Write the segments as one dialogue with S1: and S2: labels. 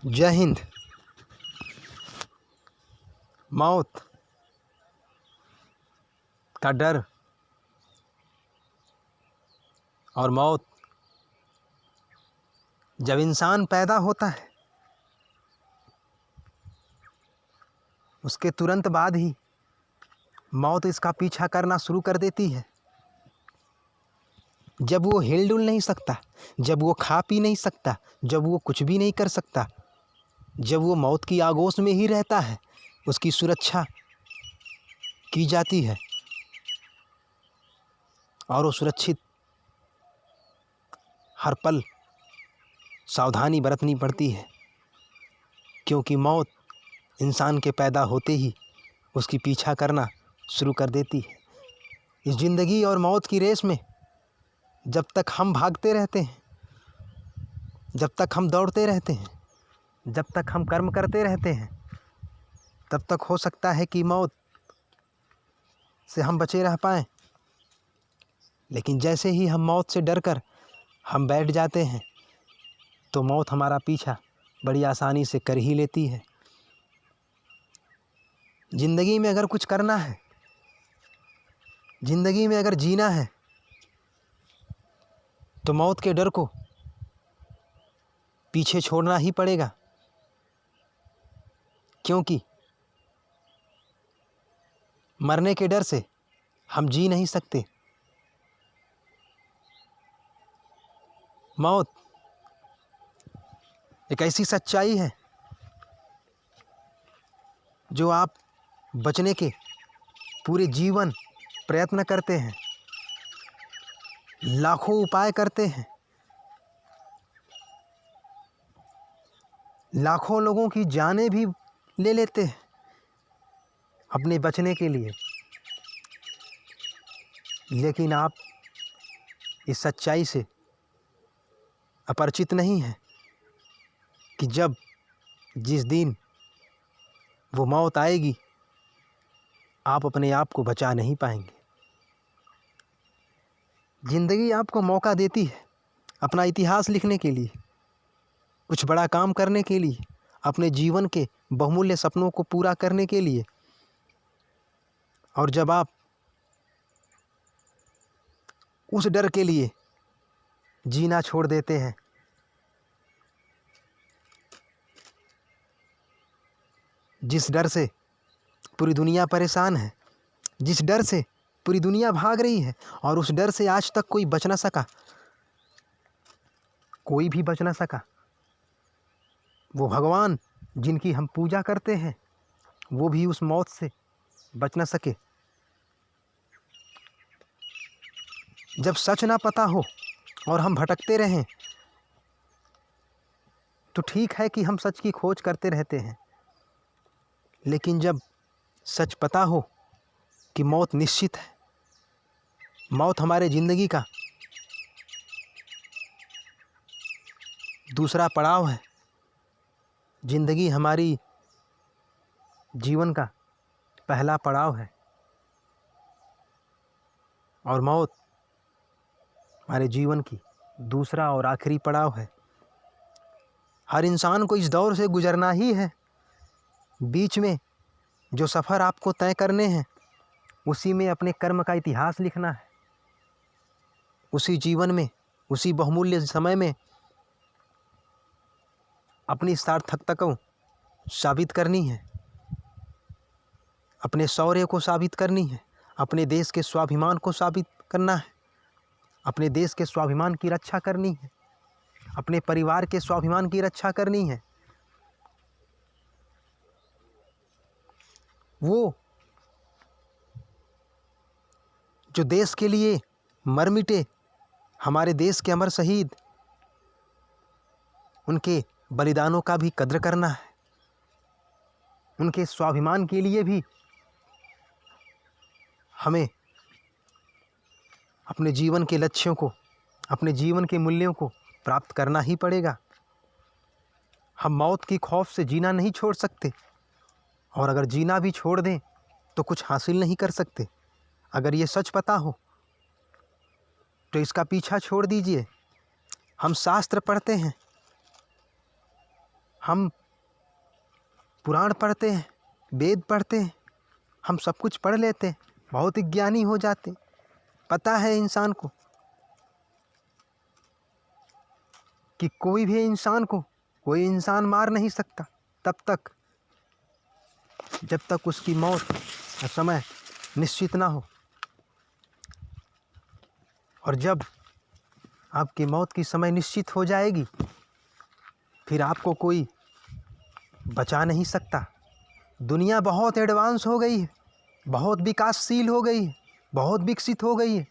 S1: जय हिंद। मौत का डर और मौत जब इंसान पैदा होता है उसके तुरंत बाद ही मौत इसका पीछा करना शुरू कर देती है। जब वो हिल डुल नहीं सकता, जब वो खा पी नहीं सकता, जब वो कुछ भी नहीं कर सकता, जब वो मौत की आगोश में ही रहता है, उसकी सुरक्षा की जाती है और वो सुरक्षित हर पल सावधानी बरतनी पड़ती है, क्योंकि मौत इंसान के पैदा होते ही उसकी पीछा करना शुरू कर देती है। इस ज़िंदगी और मौत की रेस में जब तक हम भागते रहते हैं, जब तक हम दौड़ते रहते हैं, जब तक हम कर्म करते रहते हैं, तब तक हो सकता है कि मौत से हम बचे रह पाएँ। लेकिन जैसे ही हम मौत से डरकर हम बैठ जाते हैं तो मौत हमारा पीछा बड़ी आसानी से कर ही लेती है। ज़िंदगी में अगर कुछ करना है, ज़िंदगी में अगर जीना है, तो मौत के डर को पीछे छोड़ना ही पड़ेगा, क्योंकि मरने के डर से हम जी नहीं सकते। मौत एक ऐसी सच्चाई है जो आप बचने के पूरे जीवन प्रयत्न करते हैं, लाखों उपाय करते हैं, लाखों लोगों की जानें भी ले लेते हैं अपने बचने के लिए। लेकिन आप इस सच्चाई से अपरिचित नहीं हैं कि जब जिस दिन वो मौत आएगी आप अपने आप को बचा नहीं पाएंगे। ज़िंदगी आपको मौका देती है अपना इतिहास लिखने के लिए, कुछ बड़ा काम करने के लिए, अपने जीवन के बहुमूल्य सपनों को पूरा करने के लिए। और जब आप उस डर के लिए जीना छोड़ देते हैं, जिस डर से पूरी दुनिया परेशान है, जिस डर से पूरी दुनिया भाग रही है, और उस डर से आज तक कोई बच ना सका, कोई भी बच ना सका, वो भगवान जिनकी हम पूजा करते हैं वो भी उस मौत से बच ना सके। जब सच ना पता हो और हम भटकते रहें तो ठीक है कि हम सच की खोज करते रहते हैं, लेकिन जब सच पता हो कि मौत निश्चित है, मौत हमारे ज़िंदगी का दूसरा पड़ाव है, ज़िंदगी हमारी जीवन का पहला पड़ाव है और मौत हमारे जीवन की दूसरा और आखिरी पड़ाव है। हर इंसान को इस दौर से गुजरना ही है। बीच में जो सफ़र आपको तय करने हैं उसी में अपने कर्म का इतिहास लिखना है, उसी जीवन में, उसी बहुमूल्य समय में अपनी सार्थकता को साबित करनी है, अपने शौर्य को साबित करनी है, अपने देश के स्वाभिमान को साबित करना है, अपने देश के स्वाभिमान की रक्षा करनी है, अपने परिवार के स्वाभिमान की रक्षा करनी है। वो जो देश के लिए मर मिटे, हमारे देश के अमर शहीद, उनके बलिदानों का भी कद्र करना है, उनके स्वाभिमान के लिए भी हमें अपने जीवन के लक्ष्यों को, अपने जीवन के मूल्यों को प्राप्त करना ही पड़ेगा। हम मौत की खौफ से जीना नहीं छोड़ सकते, और अगर जीना भी छोड़ दें तो कुछ हासिल नहीं कर सकते। अगर ये सच पता हो तो इसका पीछा छोड़ दीजिए। हम शास्त्र पढ़ते हैं, हम पुराण पढ़ते हैं, वेद पढ़ते हैं, हम सब कुछ पढ़ लेते हैं, बहुत ही ज्ञानी हो जाते हैं। पता है इंसान को कि कोई भी इंसान को कोई इंसान मार नहीं सकता तब तक जब तक उसकी मौत का समय निश्चित ना हो। और जब आपकी मौत की समय निश्चित हो जाएगी, फिर आपको कोई बचा नहीं सकता। दुनिया बहुत एडवांस हो गई है, बहुत विकासशील हो गई है, बहुत विकसित हो गई है,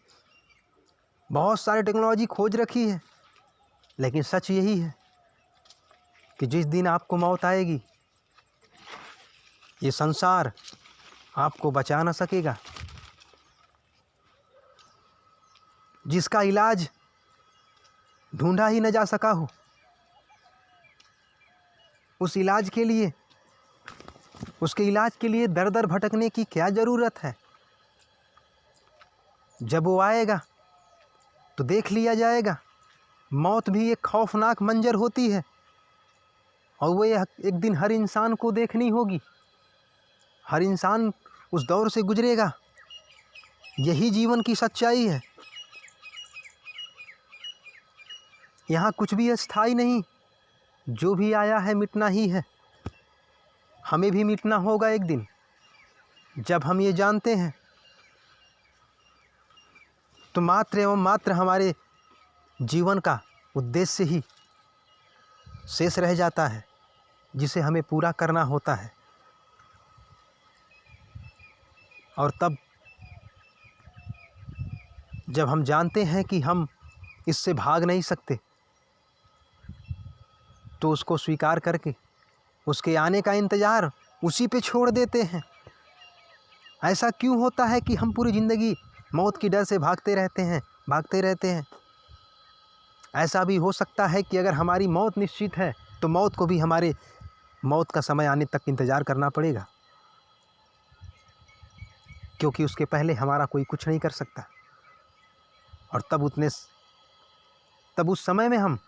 S1: बहुत सारी टेक्नोलॉजी खोज रखी है, लेकिन सच यही है कि जिस दिन आपको मौत आएगी, ये संसार आपको बचा ना सकेगा। जिसका इलाज ढूंढा ही न जा सका हो, उस इलाज के लिए, उसके इलाज के लिए दर दर भटकने की क्या ज़रूरत है। जब वो आएगा तो देख लिया जाएगा। मौत भी एक खौफनाक मंजर होती है और वो एक दिन हर इंसान को देखनी होगी। हर इंसान उस दौर से गुजरेगा। यही जीवन की सच्चाई है। यहाँ कुछ भी स्थायी नहीं, जो भी आया है मिटना ही है। हमें भी मिटना होगा एक दिन। जब हम ये जानते हैं तो मात्र एवं मात्र हमारे जीवन का उद्देश्य ही शेष रह जाता है, जिसे हमें पूरा करना होता है। और तब जब हम जानते हैं कि हम इससे भाग नहीं सकते, तो उसको स्वीकार करके उसके आने का इंतज़ार उसी पे छोड़ देते हैं। ऐसा क्यों होता है कि हम पूरी ज़िंदगी मौत की डर से भागते रहते हैं। ऐसा भी हो सकता है कि अगर हमारी मौत निश्चित है तो मौत को भी हमारे मौत का समय आने तक इंतज़ार करना पड़ेगा, क्योंकि उसके पहले हमारा कोई कुछ नहीं कर सकता। और तब उस समय में हम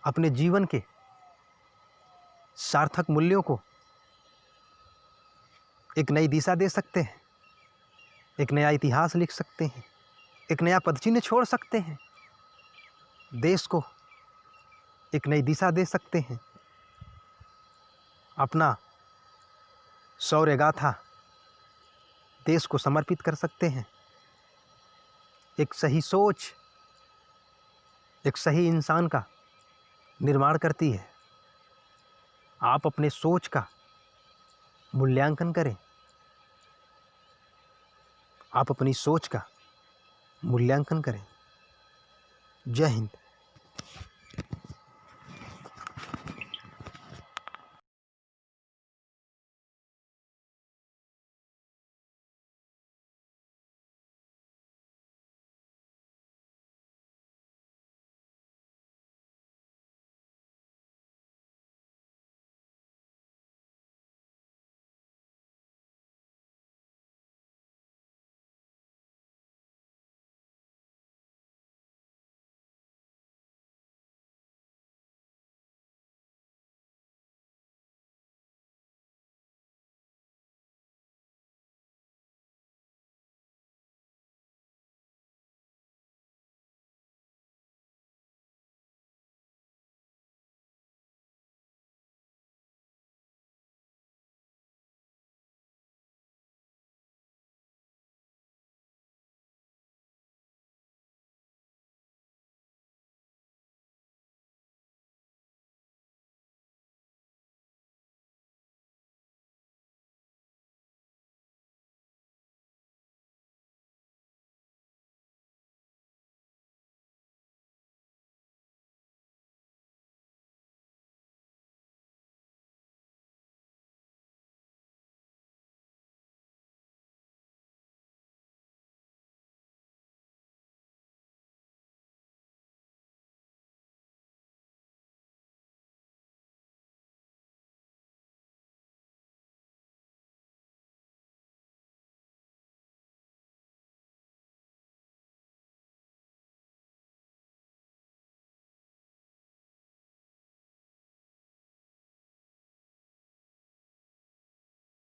S1: अपने जीवन के सार्थक मूल्यों को एक नई दिशा दे सकते हैं, एक नया इतिहास लिख सकते हैं, एक नया पदचिह्न छोड़ सकते हैं, देश को एक नई दिशा दे सकते हैं, अपना शौर्य गाथा देश को समर्पित कर सकते हैं। एक सही सोच एक सही इंसान का निर्माण करती है। आप अपने सोच का मूल्यांकन करें। आप अपनी सोच का मूल्यांकन करें। जय हिंद।